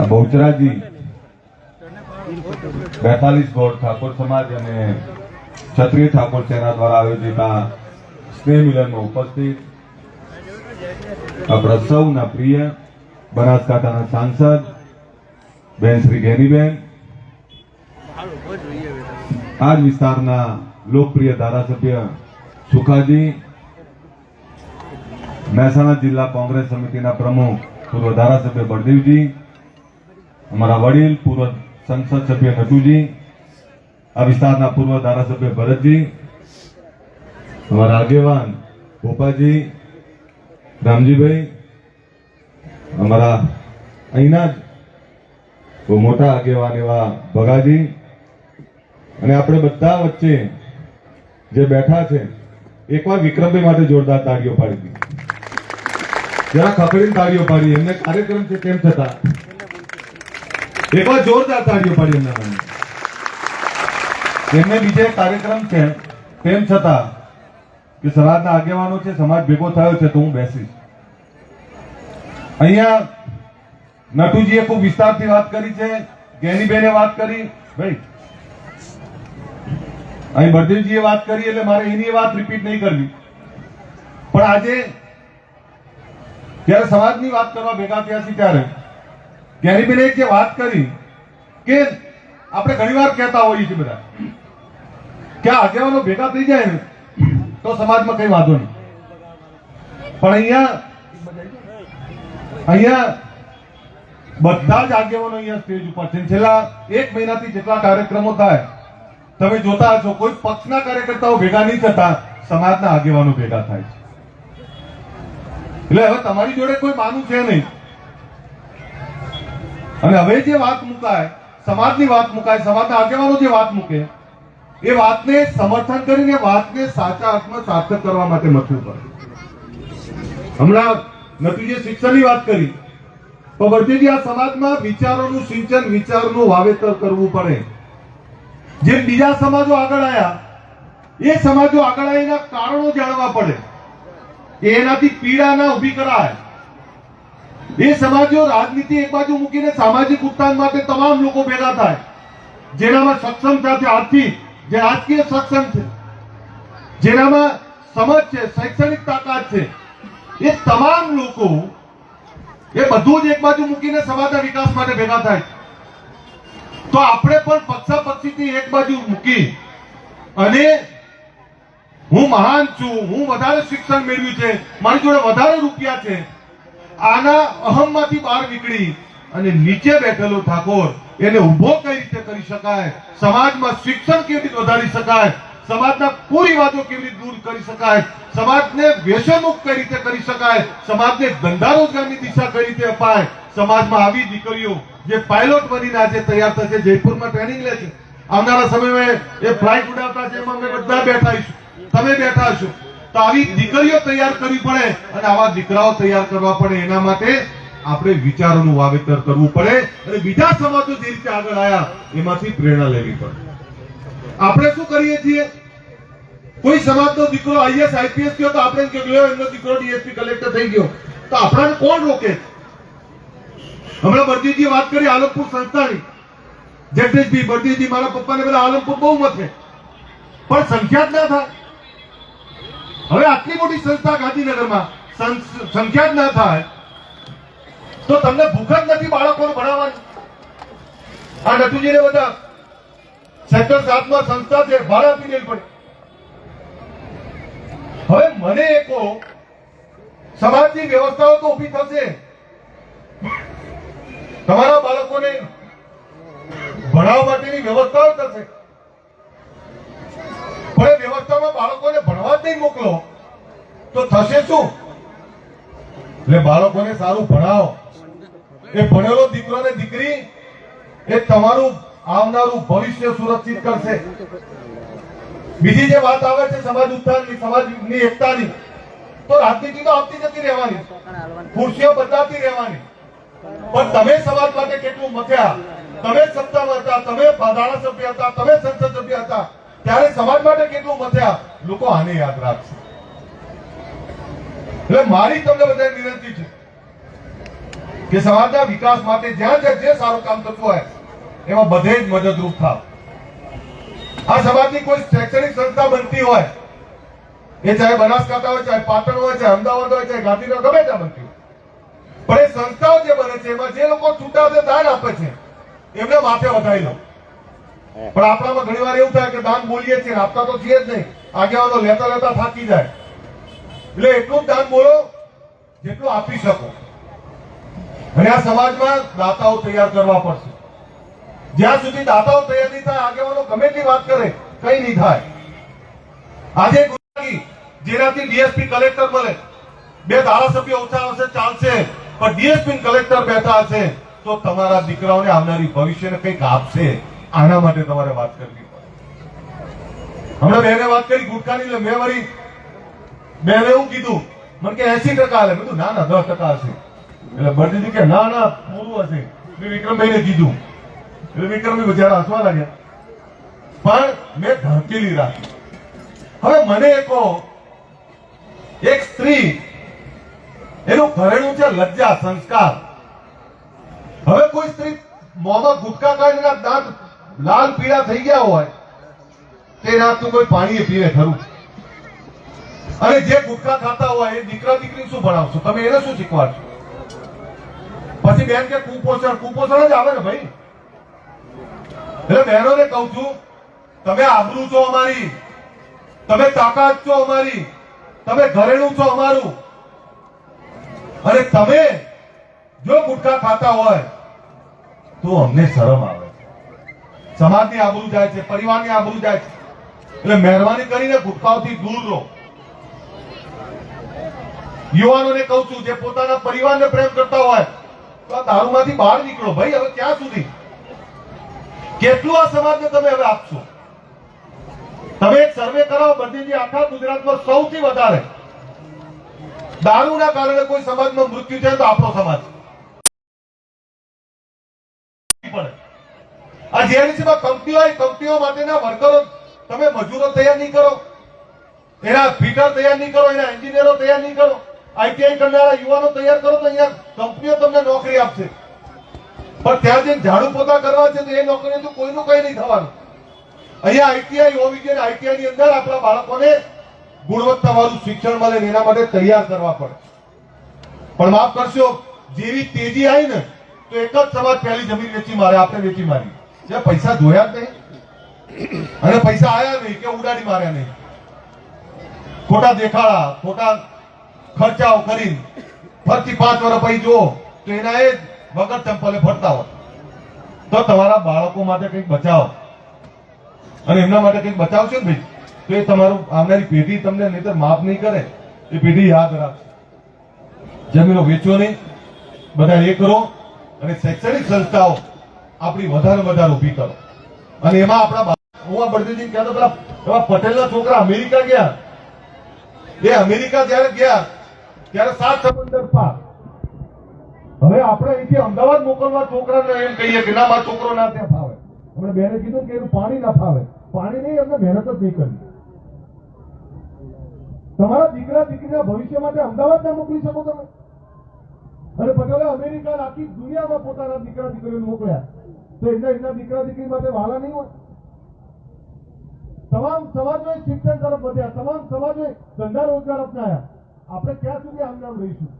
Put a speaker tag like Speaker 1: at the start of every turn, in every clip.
Speaker 1: બહુચરાજી 42 ગોળ ઠાકોર સમાજ અને ક્ષત્રિય ઠાકોર સેના દ્વારા આયોજિત આ સ્નેહ મિલનમાં ઉપસ્થિત આપણા સૌના પ્રિય બનાસકાંઠાના સાંસદ બેન શ્રી ગેનીબેન, આ જ વિસ્તારના લોકપ્રિય ધારાસભ્ય સુખાજી, મહેસાણા જિલ્લા કોંગ્રેસ સમિતિના પ્રમુખ પૂર્વ ધારાસભ્ય બળદેવજી, અમારા વડીલ પૂર્વ સંસદ સભ્ય નટુજી, આ વિસ્તારના પૂર્વ ધારાસભ્ય ભરતજી, અમારા આગેવાન ભોપાજી, રામજીભાઈ, અમારા અહીંના જ મોટા આગેવાન એવા ભગાજી, અને આપણે બધા વચ્ચે જે બેઠા છે એકવાર વિક્રમભાઈ માટે જોરદાર તાળીઓ પાડી દીધી, જરા ખખડીને તાળીઓ પાડી. એમને કાર્યક્રમ છે તેમ છતાં એકવાર જોરદાર તાળીઓ પાડી એમના નામે. એમને બીજે કાર્યક્રમ છે તેમ છતાં કે સમાજના આગેવાનો છે, સમાજ ભેગો થયો છે તો હું બેસીશ. અહીંયા નટુજીએ ખૂબ વિસ્તારથી વાત કરી છે, ગેનીબેને વાત કરી, ભાઈ અહીં બળદેવજીએ વાત કરી, એટલે મારે એની વાત રિપીટ નહીં કરવી. પણ આજે જયારે સમાજની વાત કરવા ભેગા થયા છે ત્યારે ગેનીબેને જે વાત કરી કે આપણે ઘણીવાર કહેતા હોઈએ છીએ બધા કે આ આગેવાનો ભેગા થઈ જાય ને તો સમાજમાં કઈ વાંધો નહીં, પણ અહીંયા બધા જ આગેવાનો અહીંયા સ્ટેજ ઉપર છે. છેલ્લા 1 મહિનાથી જેટલા કાર્યક્રમો થાય તમે જોતા હશો, કોઈ પક્ષના કાર્યકર્તાઓ ભેગા નહીં થતા, સમાજના આગેવાનો ભેગા થાય છે. એટલે હવે તમારી જોડે કોઈ માનું છે નહીં, અને હવે જે વાત મુકાય, સમાજની વાત મુકાય, સમાજના આગેવાનો જે વાત મૂકે એ વાતને સમર્થન કરીને વાતને સાચા અર્થમાં સાર્થક કરવા માટે મથવું પડે. હમણાં નટુજીએ શિક્ષણની વાત કરી, તો બળદેવજી આ સમાજમાં વિચારોનું સિંચન, વિચારનું વાવેતર કરવું પડે. જે બીજા સમાજો આગળ આવ્યા એ સમાજો આગળ આવ્યાના કારણો જાણવા પડે, એનાથી પીડા ના ઉભી કરાય. એ સમાજો રાજનીતિ એક બાજુ મૂકીને સામાજિક ઉત્થાન માટે તમામ લોકો ભેગા થાય, જેનામાં સક્ષમ સાથે આર્થિક જે રાજકીય સક્ષમ છે, જેનામાં સમજ છે, શૈક્ષણિક તાકાત છે, એ તમામ લોકો એ બધું જ એક બાજુ મૂકીને સમાજના વિકાસ માટે ભેગા થાય. તો આપણે પણ પક્ષાપક્ષીથી એક બાજુ મૂકી અને હું મહાન છું, હું વધારે શિક્ષણ મેળવ્યું છે, મારી જોડે વધારે રૂપિયા છે, આના અહમમાંથી બહાર નીકળી અને નીચે બેઠેલો ઠાકોર એને ઉભો કઈ રીતે કરી શકાય, સમાજમાં શિક્ષણ કેવી રીતે વધારી શકાય, સમાજના કુરિવાજો કેવી રીતે દૂર કરી શકાય, સમાજને વ્યસનમુક્ત કઈ રીતે કરી શકાય, સમાજને ધંધા રોજગારની દિશા કઈ રીતે અપાય, સમાજમાં આવી દીકરીઓ જે પાયલોટ બનીને આજે તૈયાર થશે, જયપુરમાં ટ્રેનિંગ લે છે, આવનારા સમયમાં એ ફ્લાઇટ ઉડાવતા છે, એમાં અમે બધા બેઠા છું, તમે બેઠા છો. તો આવી દીકરીઓ તૈયાર કરવી પડે અને આવા દીકરાઓ તૈયાર કરવા પડે. એના માટે આપણે વિચારોનું વાવેતર કરવું પડે અને બીજા સમાજો જે રીતે આગળ આવ્યા એમાંથી પ્રેરણા લેવી પડે. આપણે શું કરીએ છીએ, કોઈ સમાજનો દીકરો આઈએસ આઈપીએસ થયો તો આપણે એમનો દીકરો ડીએસપી કલેક્ટર થઈ ગયો, તો આપણાને કોણ રોકે? હમણાં બળદેવજીએ વાત કરી આલમપુર સંસ્થાની, જગદીશભાઈ બળદેવજી, મારા પપ્પાને બધા આલમપુર બહુ મત છે, પણ સંખ્યા જ ના થાય. હવે આટલી મોટી સંસ્થા ગાંધીનગરમાં સંખ્યા જ ના થાય તો તમને ભૂખ જ નથી બાળકોને ભણાવવાની. આ નટુજીને બધા સેક્ટર 7 માં સંસ્થા છે, ભાડા આપી દેવી પડે. હવે મને એ કહો, સમાજની વ્યવસ્થાઓ તો ઉભી થશે, તમારા બાળકોને ભણાવવા માટેની વ્યવસ્થાઓ થશે, પણ એ વ્યવસ્થામાં બાળકોને ભણવા જ નહીં મોકલો તો થશે શું? એટલે બાળકોને સારું ભણાવો, એ ભણેલો દીકરો ને દીકરી એ તમારું આવનારું ભવિષ્ય સુરક્ષિત કરશે. બીજી જે વાત આવે છે સમાજ ઉત્થાનની, સમાજની એકતાની, તો રાજનીતિ તો આવતી જતી રહેવાની, ખુરશીઓ બદલાતી રહેવાની, પણ તમે સમાજ માટે કેટલું મથ્યા, તમે સત્તામાં હતા, તમે ધારાસભ્ય હતા, તમે સંસદ સભ્ય હતા, ત્યારે સમાજ માટે કેટલું મથ્યા, લોકો આને યાદ રાખશે. એટલે મારી તમને બધાને વિનંતી છે કે સમાજના વિકાસ માટે જ્યાં જે સારું કામ થતું હોય એમાં બધે જ મદદરૂપ થાવ. આ સમાજની કોઈ શૈક્ષણિક સંસ્થા બનતી હોય, એ ચાહે બનાસકાંઠા હોય, ચાહે પાટણ હોય, ચાહે અમદાવાદ હોય, ચાહે ગાંધીનગર, ગમે ત્યાં બનતી હોય, પણ એ સંસ્થાઓ જે બને છે એમાં જે લોકો છૂટા હાથે દાન આપે છે એમને માથે વધારી લો. પણ આપણામાં ઘણી વાર એવું થાય કે દાન બોલીએ છીએ, આપતા તો છીએ જ નહીં, આગેવાનો લેતા લેતા થાકી જાય. એટલે એટલું જ દાન બોલો જેટલું આપી શકો. અને આ સમાજમાં દાતાઓ તૈયાર કરવા પડશે. જ્યાં સુધી દાતાઓ તૈયાર નહીં થાય, આગેવાનો ગમે તેટલી વાત કરે, કઈ નહીં થાય. આજે જેનાથી ડીએસપી કલેક્ટર મળે, 2 ધારાસભ્યો ઓછા આવશે ચાલશે, પણ ડીએસપી કલેક્ટર બેઠા હશે તો તમારા દીકરાઓને આવનારી ભવિષ્યને કંઈક આપશે. આના માટે તમારે વાત કરવી પડે. હમણાં બેને વાત કરી ગુટખાની, મેં વળી બેને એવું કીધું, મને કે 80% હાલે. મેં કીધું ના 10% હશે. એટલે બળજીજી કે ના પૂરું હશે. મેં વિક્રમભાઈને કીધું, એટલે વિક્રમભાઈ બિચારા હસવા લાગ્યા, પણ મેં ધકેલી રાખી. હવે મને કહો, એક સ્ત્રી, એનું ઘરેણું છે લજ્જા, સંસ્કાર. હવે કોઈ સ્ત્રી મોંમાં ગુટકા કાઢીને દાંત લાલ પીળા થઈ ગયા હોય તે રાતનું કોઈ પાણી પીવે ખરું? અને જે ગુટકા ખાતા હોય એ દીકરા દીકરી શું ભણાવશો તમે? એને શું શીખવાડશો? પછી બેન કે કુપોષણ જ આવે ને ભાઈ. એટલે બહેનોને કહું છું, તમે આબરૂ છો અમારી, તમે તાકાત છો અમારી, તમે ઘરેણું છો અમારું. અને તમે જો ગુટખા ખાતા હોય તો અમને શરમ આવે. સમાજની આબરૂ જાય છે, પરિવારની આબરૂ જાય છે. એટલે મહેરબાની કરીને ગુટખાઓથી દૂર રહો. યુવાનોને કહું છું, જે પોતાના પરિવારને પ્રેમ કરતા હોય તો આ દારૂમાંથી બહાર નીકળો ભાઈ. હવે ક્યાં સુધી? કેટલું આ સમાજને તમે હવે આપશો? તમે એક સર્વે કરાવો, બધી આખા ગુજરાતમાં સૌથી વધારે દારૂના કારણે કોઈ સમાજમાં મૃત્યુ છે તો આપણો સમાજ. આ જીઆઈડીસીમાં કંપનીઓ માટેના વર્કરો તમે મજૂરો તૈયાર નહીં કરો, એના ફિટર તૈયાર નહીં કરો, એના એન્જિનિયરો તૈયાર નહીં કરો, આઈટીઆઈ કરનારા યુવાનો તૈયાર કરો તો અહીંયા કંપનીઓ તમને નોકરી આપશે. પણ ત્યાં જઈને ઝાડુ પોતા કરવા છે તો એ નોકરી તો કોઈનું કઈ નહીં થવાનું. અહીંયા આઈટીઆઈ હોવી જોઈએ. આઈટીઆઈ ની અંદર આપણા બાળકોને ગુણવત્તાવાળું શિક્ષણ મળે એના માટે તૈયાર કરવા પડે. પણ માફ કરશો, જેવી તેજી આવી ને તો એક જ સમાજ પહેલી જમીન વેચી મારે, આપણે વેચી મારી. જે પૈસા જોયા જ નહીં અને પૈસા આયા નહીં કે ઉડાડી માર્યા નહીં. ખોટા દેખાડા, ખોટા ખર્ચાઓ કરી ફરતી 5 વર્ષ પછી જો તો એના એ વગર ચંપલે ફરતા હોય. તો તમારા બાળકો માટે કંઈક બચાવો, અને એમના માટે કંઈક બચાવશો ને ભાઈ તો એ તમારું આવનારી પેઢી તમને નહીતર માફ નહીં કરે. એ પેઢી યાદ રાખશે. જમીનો વેચો નહીં, બધા એક રહો, અને શૈક્ષણિક સંસ્થાઓ આપણી વધારે ઉભી કરો. અને એમાં આપણા હું આ બળદેવજી કહેતો, પેલા પટેલના છોકરા અમેરિકા ગયા. એ અમેરિકા જયારે ગયા ત્યારે 7 સમંદર પાર. હવે આપણે અહીંથી અમદાવાદ મોકલવા છોકરાને એમ કહીએ કે ના, મારો છોકરો ના ત્યાં ફાવે. આપણે બેને કીધું કે એનું પાણી ના ફાવે. પાણી નહીં, એમને મહેનત જ નહીં કરી. તમારા દીકરા દીકરીના ભવિષ્ય માટે અમદાવાદ ના મોકલી શકો તમે? અને પટેલે અમેરિકા આખી દુનિયામાં પોતાના દીકરા દીકરીઓને મોકલ્યા તો એમના દીકરા દીકરી માટે વાલા નહીં હોય? તમામ સમાજો શિક્ષણ તરફ વધ્યા, તમામ સમાજોએ ધંધા રોજગાર અપનાયા. આપણે ક્યાં સુધી આમ નામ રહીશું?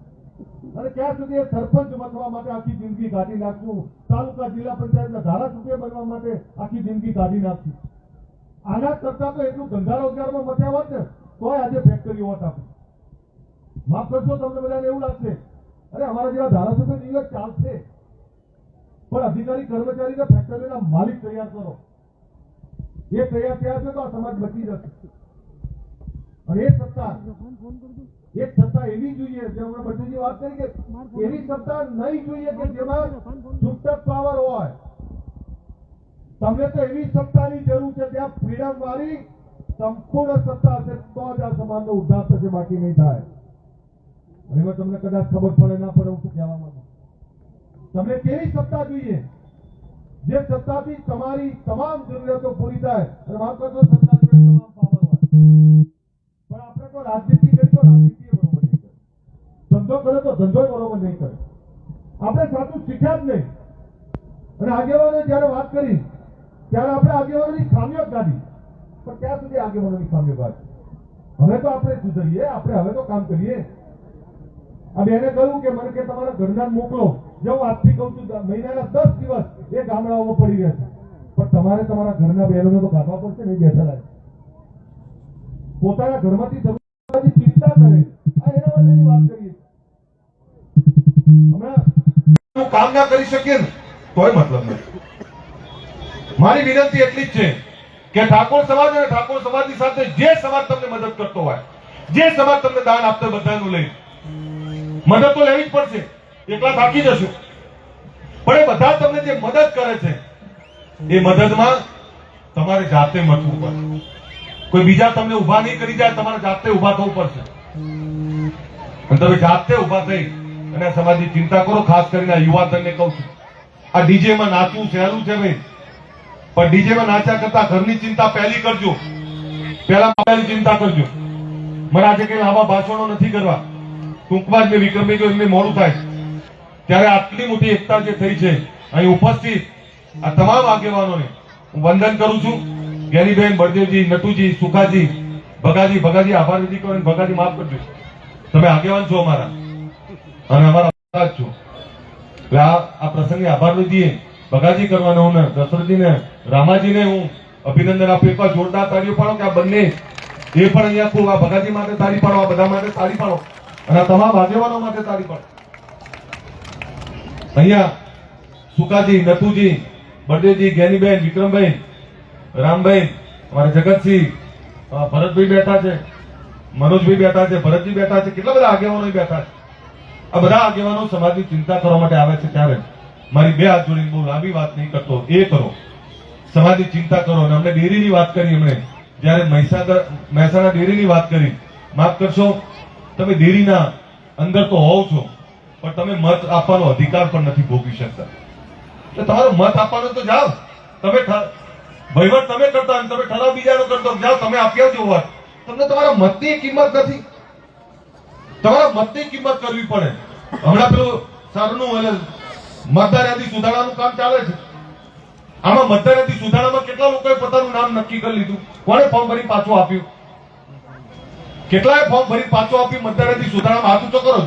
Speaker 1: અને ક્યાં સુધી સરપંચ બનવા માટે આખી જિંદગી કાઢી નાખશું? તાલુકા જિલ્લા પંચાયતના ધારાસભ્ય બનવા માટે આખી જિંદગી કાઢી નાખશું? આના કરતા તો એટલું ધંધા રોજગારમાં મત્યા હોત ને તોય આજે ફેક્ટરી હોત. આપણે માફ કરશો, તમને બધાને એવું લાગશે અરે અમારા જેવા ધારાસભ્ય દિવસ ચાલશે, પણ અધિકારી કર્મચારીને ફેક્ટરીના માલિક તૈયાર કરો. એ તૈયાર થયા છે તો આ સમાજ બચી જશે. અને એ સત્તા એવી જોઈએ, જે હમણાં બધી વાત કરી કે એવી સત્તા નહીં જોઈએ કે જેમાં છૂટક પાવર હોય. તમને તો એવી સત્તાની જરૂર છે ત્યાં ફ્રીડમ વાળી સંપૂર્ણ સત્તા હશે તો જ આ સમાજનો ઉદ્ધાર થશે, બાકી નહીં થાય. અને એમાં તમને કદાચ ખબર પડે ના પડે, હું શું કહેવા માંગુ. તમને કેવી સત્તા જોઈએ જે સત્તાથી તમારી તમામ જરૂરિયાતો પૂરી થાય? અને માફ કરજો, સત્તા જોડે તમામ પાવર હોય, પણ આપણે તો રાજનીતિ કરી તો રાજનીતિ બરોબર નહીં કરે, ધંધો કરે તો ધંધો બરોબર નહીં કરે. આપણે સાચું શીખ્યા જ નહીં. અને આગેવાનોએ જ્યારે વાત કરી ત્યારે આપણે આગેવાનોની ખામીઓ જ કાઢી. પણ ત્યાં સુધી આગેવાનોની ખામીઓ કાઢી. હવે તો આપણે સુધરીએ, આપણે હવે તો કામ કરીએ. આ બેને કહ્યું કે મને કે તમારા ઘરના મોકલો. જો હું આજથી કહું છું મહિનાના 10 દિવસ એ ગામડાઓમાં પડી રહેશે. પણ તમારે તમારા ઘરના બહેનોને તો કાઢવા પડશે ને. બેઠેલા પોતાના ઘરમાંથી ચિંતા કરે. આ એના માટેની વાત કરીએ. હમણાં કામ ના કરી શકીએ ને તોય મતલબ નથી. મારી વિનંતી એટલી જ છે કે ઠાકોર સમાજ અને ઠાકોર સમાજની સાથે જે સમાજ તમને મદદ કરતો હોય, જે સમાજ તમને દાન આપતો બધાનું લઈ મદદ તો લેવી જ પડશે. એકલા થાકી જશો. પણ એ બધા તમને જે મદદ કરે છે એ મદદમાં તમારે જાતે મથવું પડશે. કોઈ બીજા તમને ઉભા નહીં કરી જાય, તમારે જાતે ઉભા થવું પડશે. અને તમે જાતે ઉભા થઈ અને આ સમાજની ચિંતા કરો. ખાસ કરીને આ યુવાધનને કહું છું, આ ડીજે માં નાચવું સહેલું છે ભાઈ, પણ ડીજે માં નાચ્યા કરતા ઘરની ચિંતા પહેલી કરજો. પહેલા મારી ચિંતા કરજો. મને આજે કઈ લાંબા ભાષણો નથી કરવા. ટૂંકમાં જ મેં વિક્રમભાઈ જો એમને મોડું થાય ત્યારે આટલી મોટી એકતા જે થઈ છે અહીં ઉપસ્થિત આ તમામ આગેવાનોને હું વંદન કરું છું. જ્ઞાનીબેન, બળદેવજી, નટુજી, સુખાજી, ભગાજી આભાર વિધિ કરો. ભગાજી માફ કરજો, તમે આગેવાન છો અમારા અને અમારા છો. એટલે આ પ્રસંગે આભાર વિધિએ ભગાજી કરવાનો હું દશરથજીને, રામાજીને હું અભિનંદન આપું. એકવાર જોરદાર તાળીઓ પાડો કે આ બંને એ પણ અહીંયા ખૂબ. આ ભગાજી માટે તાળી પાડો, આ બધા માટે તાળી પાડો અને તમામ આગેવાનો માટે તાળી પાડો. અહીંયા સુકાજી, નથુજી, બળદેવજી, જ્ઞાનીબેન, વિક્રમભાઈ, રામભાઈ, અમારા જગતસિંહ, ભરતભાઈ બેઠા છે, મનોજભાઈ બેઠા છે, ભરતજી બેઠા છે, કેટલા બધા આગેવાનો બેઠા છે. આ બધા આગેવાનો સમાજની ચિંતા કરવા માટે આવે છે. ત્યારે મારી બે હાથ જોડીને બહુ લાંબી વાત નહીં કરતો, એ કરો, સમાજની ચિંતા કરો. અને અમને ડેરીની વાત કરી એમણે, જયારે મહેસાણા ડેરીની વાત કરી, માફ કરશો તમે ડેરીના અંદર તો હોવ છો પણ તમે મત આપવાનો અધિકાર પણ નથી ભોગવી શકતા. એટલે તમારો મત આપવાનો તો જાઓ. તમે વહીવટ તમે કરતા તમે ઠરાવ બીજાનો કરતો જાઓ, તમે આપી આવજો વાત. તમને તમારા મતની કિંમત નથી. તમારા મતની કિંમત કરવી પડે. હમણાં પેલું સરનું એટલે મતદાર યાદી સુધારણાનું કામ ચાલે છે. આમાં મતદાર યાદી સુધારણામાં કેટલા લોકોએ પોતાનું નામ નક્કી કરી લીધું? કોણે ફોર્મ ભરી પાછું આપ્યું? કેટલાએ ફોર્મ ભરી પાછું આપ્યું? મતદાર યાદી સુધારણામાં હાથ ઊંચો કરો.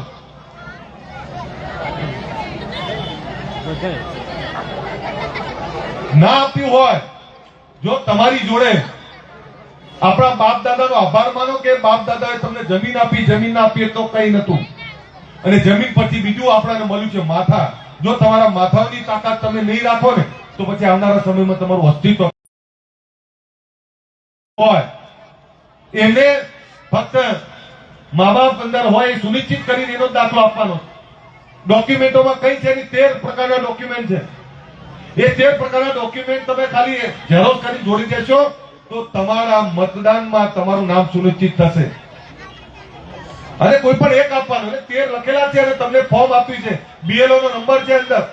Speaker 1: ના આપ્યું હોય, જો તમારી જોડે આપણા બાપ દાદાનો આભાર માનો કે બાપ દાદાએ તમને જમીન આપી, જમીન ના આપી તો કઈ નતું. અને જમીન પછી બીજું આપણને મળ્યું છે માથા. જો તમારા માથાની તાકાત તમે નહીં રાખો ને તો પછી આવનારા સમયમાં તમારું અસ્તિત્વ હોય. એને ફક્ત મા બાપ અંદર હોય એ સુનિશ્ચિત કરીને એનો દાખલો આપવાનો. ડોક્યુમેન્ટોમાં કઈ છે? 13 પ્રકારના ડોક્યુમેન્ટ છે. એ 13 પ્રકારના ડોક્યુમેન્ટ તમે ખાલી ઝેરોક્ષ કરીને જોડી દેશો તો તમારા મતદાનમાં તમારું નામ સુનિશ્ચિત થશે. અને કોઈ પણ એક આપવાનું. 13 લખેલા છે અને તમને ફોર્મ આપ્યું છે, BLO નો નંબર છે અંદર.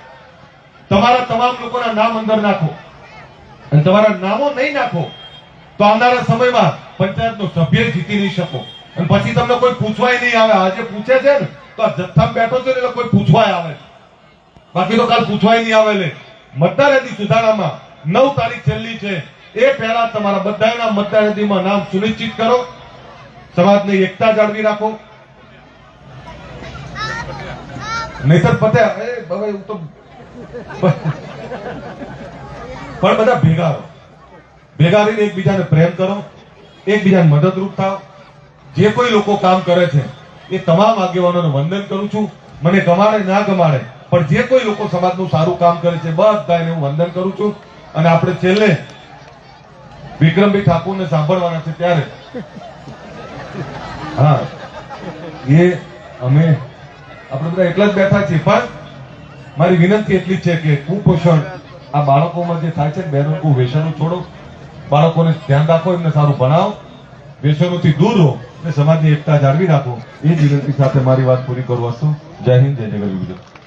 Speaker 1: તમારા તમામ લોકોના નામ અંદર નાખો. અને તમારા નામો નહીં નાખો તો આવનારા સમયમાં પંચાયતનો સભ્ય જીતી નહીં શકો. અને પછી તમને કોઈ પૂછવાય નહીં આવે. આજે પૂછે છે ને તો આ જથ્થામાં બેઠો છે ને એટલે કોઈ પૂછવાય આવે, બાકી તો કાલ પૂછવાય નહીં આવે. એટલે મતદાર યાદી સુધારણામાં 9 તારીખ છેલ્લી છે. એ પહેલા તમારા બધાના મતદાર યાદીમાં નામ સુનિશ્ચિત કરો. સમાજની એકતા જાળવી રાખો. નહીતર પત્યા પણ બધા ભેગા રહો. ભેગા રહીને એકબીજાને પ્રેમ કરો, એકબીજાને મદદરૂપ થાવ. જે કોઈ લોકો કામ કરે છે એ તમામ આગેવાનોને વંદન કરું છું. મને ગમાડે ના ગમાડે પણ જે કોઈ લોકો સમાજનું સારું કામ કરે છે બધાને હું વંદન કરું છું. અને આપણે છેલ્લે વિક્રમભાઈ ઠાકોરને સાંભળવાના છે ત્યારે હા એ અમે આપણે બધા એટલા જ બેઠા છીએ. પણ મારી વિનંતી એટલી છે કે કુપોષણ આ બાળકોમાં જે થાય છે ને, બહેનો વ્યસનો છોડો, બાળકોને ધ્યાન રાખો, એમને સારું ભણાવો, વ્યસનોથી દૂર રહો અને સમાજની એકતા જાળવી રાખો. એ જ વિનંતી સાથે મારી વાત પૂરી કરું છું. જય હિન્દ, જય જગત.